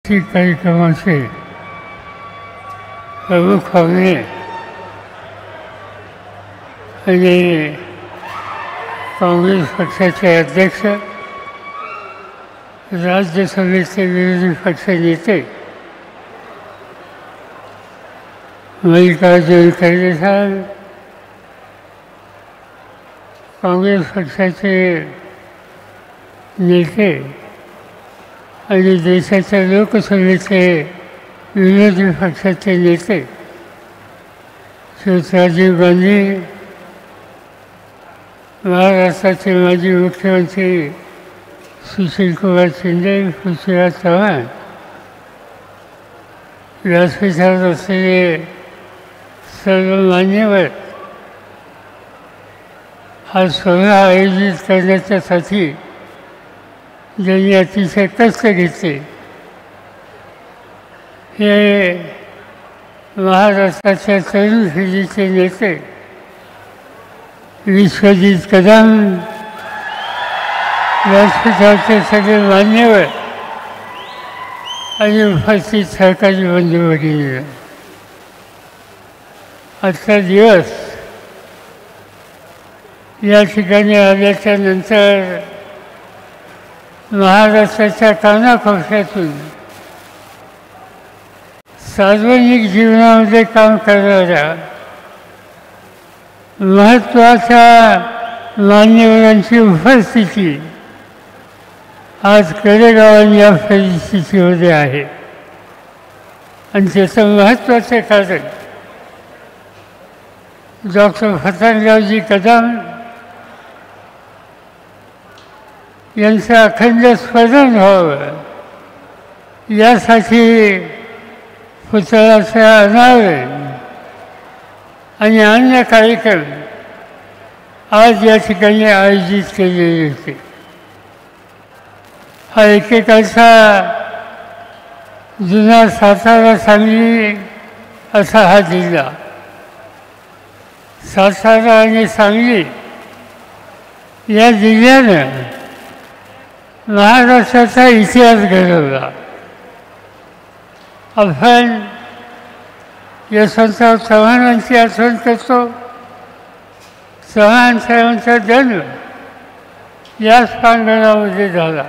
कार्यक्रमाचे प्रमुख पाहुणे आणि काँग्रेस पक्षाचे अध्यक्ष, राज्यसभेचे विरोधी पक्ष नेते मल्लिकार्जुन खरगे साहेब, काँग्रेस पक्षाचे नेते आणि देशाच्या लोकसभेचे विरोधी पक्षाचे नेते श्री राजीव गांधी, महाराष्ट्राचे माजी मुख्यमंत्री सुशीलकुमार शिंदे, पृथ्वीराज चव्हाण, व्यासपीठावर असलेले सर्व मान्यवर, हा सोहळा आयोजित करण्याच्यासाठी ज्यांनी अतिशय कष्ट घेतले, हे महाराष्ट्राच्या तरुण पिढीचे नेते विश्वजित कदम, व्यासपीठाचे सगळे मान्यवर आणि उपस्थित सरकारी बंधू भगिनी, आजचा दिवस या ठिकाणी आल्याच्या नंतर महाराष्ट्राच्या कानाकोपऱ्यातून सार्वजनिक जीवनामध्ये काम करणाऱ्या महत्त्वाच्या मान्यवरांची उपस्थिती आज कडेगावांनी या परिस्थितीमध्ये आहे. आणि त्याचं महत्त्वाचं कारण डॉक्टर फत्तनरावजी कदम यांचं अखंड स्मरण व्हावं यासाठी पुतळ्याचं अनावरण आणि अन्य कार्यक्रम आज या ठिकाणी आयोजित केलेले होते. हा एकेकाळचा जुना सातारा सांगली असा हा जिल्हा. सातारा आणि सांगली या जिल्ह्यानं महाराष्ट्राचा इतिहास घडवला. आपण यशवंतराव चव्हाणांची आठवण करतो. चव्हाण साहेबांचा जन्म याच प्रांगणामध्ये झाला.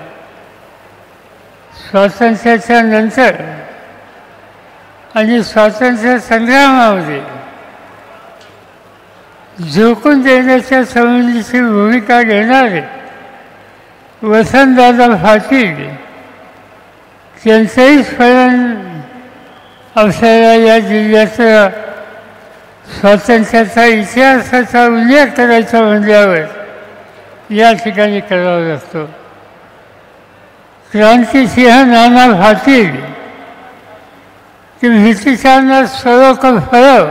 स्वातंत्र्याच्या नंतर आणि स्वातंत्र्य संग्रामामध्ये झोकून देण्याच्या संबंधीची भूमिका घेणारे वसंतदादा पाटील त्यांचंही स्मरण असलेल्या या जिल्ह्याचा स्वातंत्र्याचा इतिहासाचा उल्लेख करायचा म्हणल्यावर या ठिकाणी करावा लागतो. क्रांतिसिंह नाना पाटील की ब्रिटिशांना सरोक फळव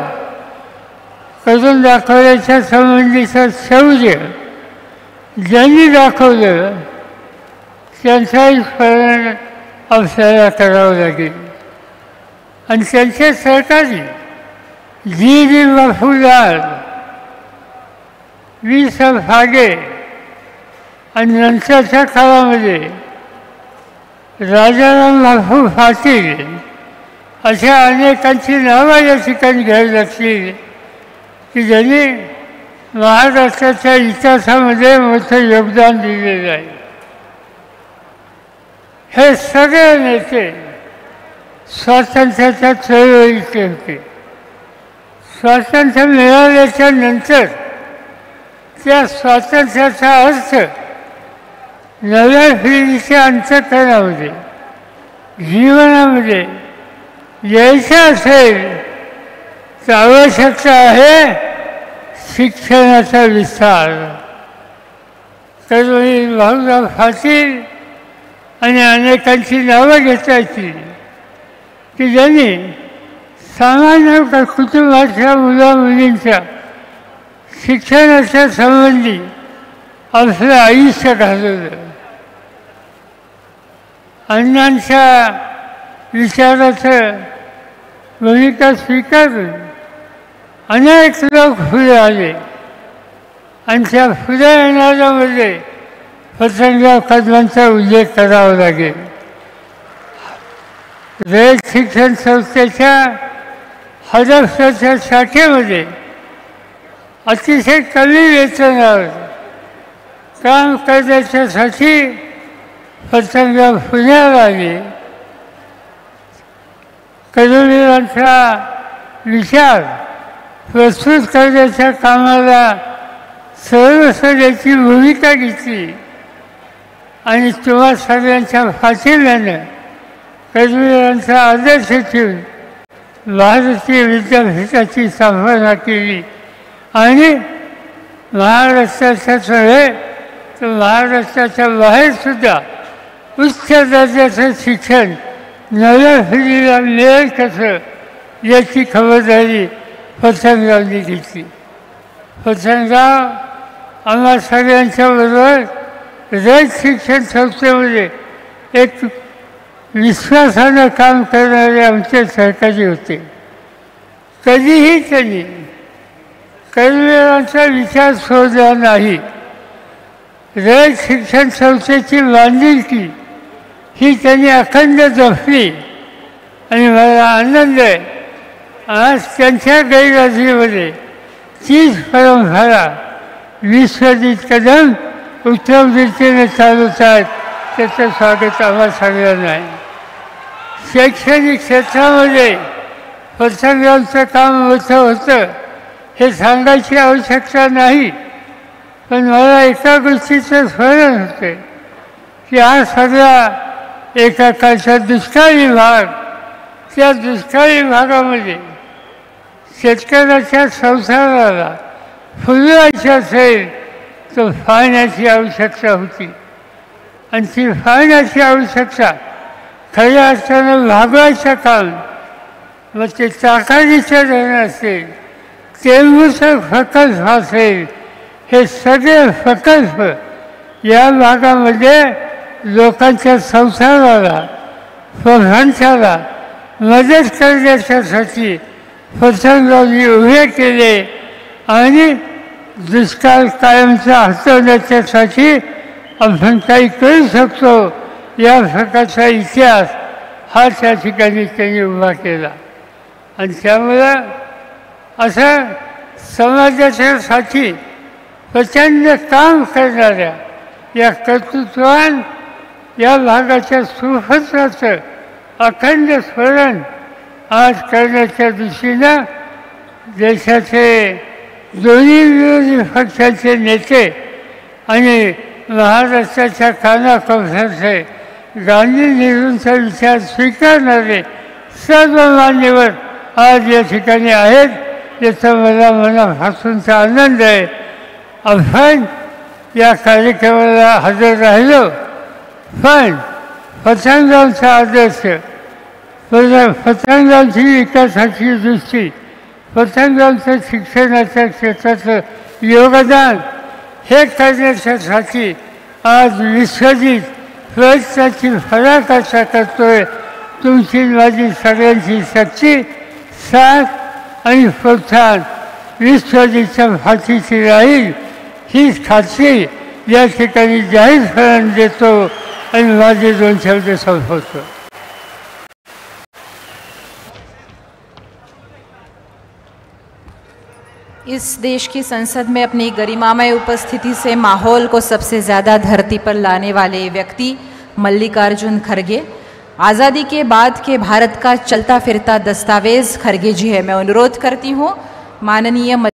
करून दाखवण्याच्या संबंधीचं शौर्य ज्यांनी दाखवलं त्यांचंही स्मरण आपल्याला करावं लागेल. आणि त्यांचे सहकारी जी वफुदार, वि स फागे आणि नंतरच्या काळामध्ये राजाराम बापू पाटील अशा अनेकांची नावं या ठिकाणी घ्यावी लागतील की ज्यांनी महाराष्ट्राच्या इतिहासामध्ये मोठं योगदान दिलेलं आहे. हे सगळे नेते स्वातंत्र्याच्या चळवळीचे होते. स्वातंत्र्य मिळाल्याच्या नंतर त्या स्वातंत्र्याचा अर्थ नव्या पिढीच्या अंतःकरणामध्ये जीवनामध्ये यायचं असेल तर आवश्यकता आहे शिक्षणाचा विस्तार. तर भाऊराव पाटील आणि अनेकांची नावं घेता येतील की ज्यांनी सामान्य कुटुंबाच्या मुलामुलींच्या शिक्षणाच्या संबंधी आपलं आयुष्य घालवलं. अण्णांच्या विचाराचं भूमिका स्वीकारून अनेक लोक पुढे आले आणि त्या पुढे येणाऱ्यामध्ये फत्तनराव कदमांचा उल्लेख करावा लागेल. रयत शिक्षण संस्थेच्या हडपसरच्या शाखेमध्ये अतिशय कमी वेतनावर काम करण्याच्यासाठी प्रथमदा पुण्याला आले. कर्मवीरांचा विचार प्रस्तुत करण्याच्या कामाला सर्वस्वाची भूमिका घेतली आणि तुम्हा सगळ्यांच्या पाठिंब्यानं कर्मवीरांचा आदर्श ठेवून भारतीय विद्यापीठाची स्थापना केली आणि महाराष्ट्राच्याच नव्हे तर महाराष्ट्राच्या बाहेरसुद्धा उच्च दर्जाचं शिक्षण नव्या पिढीला मिळेल कसं याची खबरदारी पतंगरावनी घेतली. पतंगराव आम्हा सगळ्यांच्याबरोबर रयत शिक्षण संस्थेमध्ये एक विश्वासानं काम करणारे आमचे सहकारी होते. कधीही त्यांनी कर्मवीरांचा विचार सोडला नाही. रयत शिक्षण संस्थेची बांधिलकी ही त्यांनी अखंड जपली आणि मला आनंद आहे आज त्यांच्या गैरहजेरीमध्ये तीच परंपरा विश्वजित कदम उत्तम रीतीने चालवत आहेत. त्याचं स्वागत आम्हाला सगळ्यांना आहे. शैक्षणिक क्षेत्रामध्ये पतंगरावचं काम मोठं होतं हे सांगायची आवश्यकता नाही, पण मला एका गोष्टीचं स्मरण होते की हा सगळा एका काळचा दुष्काळी भाग, त्या दुष्काळी भागामध्ये शेतकऱ्याच्या संसाराला फुलवायचं असेल तर पाण्याची आवश्यकता होती आणि ती पाण्याची आवश्यकता खऱ्या अर्थानं भागवायचं काम मग ते ताकाडीचं धरण असेल, तेलगूचं प्रकल्प असेल, हे सगळे प्रकल्प या भागामध्ये लोकांच्या संसाराला प्रधानशाला मदत करण्याच्यासाठी पतंगरावनी उभे केले आणि दुष्काळ कायमचा हटवण्याच्यासाठी आपण काही करू शकतो या प्रकारचा इतिहास हा त्या ठिकाणी त्यांनी उभा केला. आणि त्यामुळं असं समाजाच्यासाठी प्रचंड काम करणाऱ्या या कर्तृत्वान या भागाच्या सुहृदाचं अखंड स्मरण आज करण्याच्या दृष्टीनं देशाचे दोन्ही विरोधी पक्षाचे नेते आणि महाराष्ट्राच्या कानाकोपऱ्याचे गांधी नेहरूंचा विचार स्वीकारणारे सर्व मान्यवर आज या ठिकाणी आहेत याचा मला मनापासूनचा आनंद आहे. आपण या कार्यक्रमाला हजर राहिलो पण पतंगरावचा आदर्श, पतंगरावची विकासाची दृष्टी, पतंगरावचं शिक्षणाच्या क्षेत्राचं योगदान हे करण्याच्यासाठी आज विश्वजित प्रयत्नाची फराकाशा करतोय. तुमची माझी सगळ्यांची शक्ती, साथ आणि प्रोत्साहन विश्वजितच्या पाठीशी राहील हीच खात्री या ठिकाणी जाहीरपणे देतो आणि माझे दोन शब्द संपवतो. इस देश की संसद में अपनी गरिमामय उपस्थिति से माहौल को सबसे ज़्यादा धरती पर लाने वाले व्यक्ति मल्लिकार्जुन खड़गे, आज़ादी के बाद के भारत का चलता फिरता दस्तावेज़ खड़गे जी है. मैं अनुरोध करती हूँ माननीय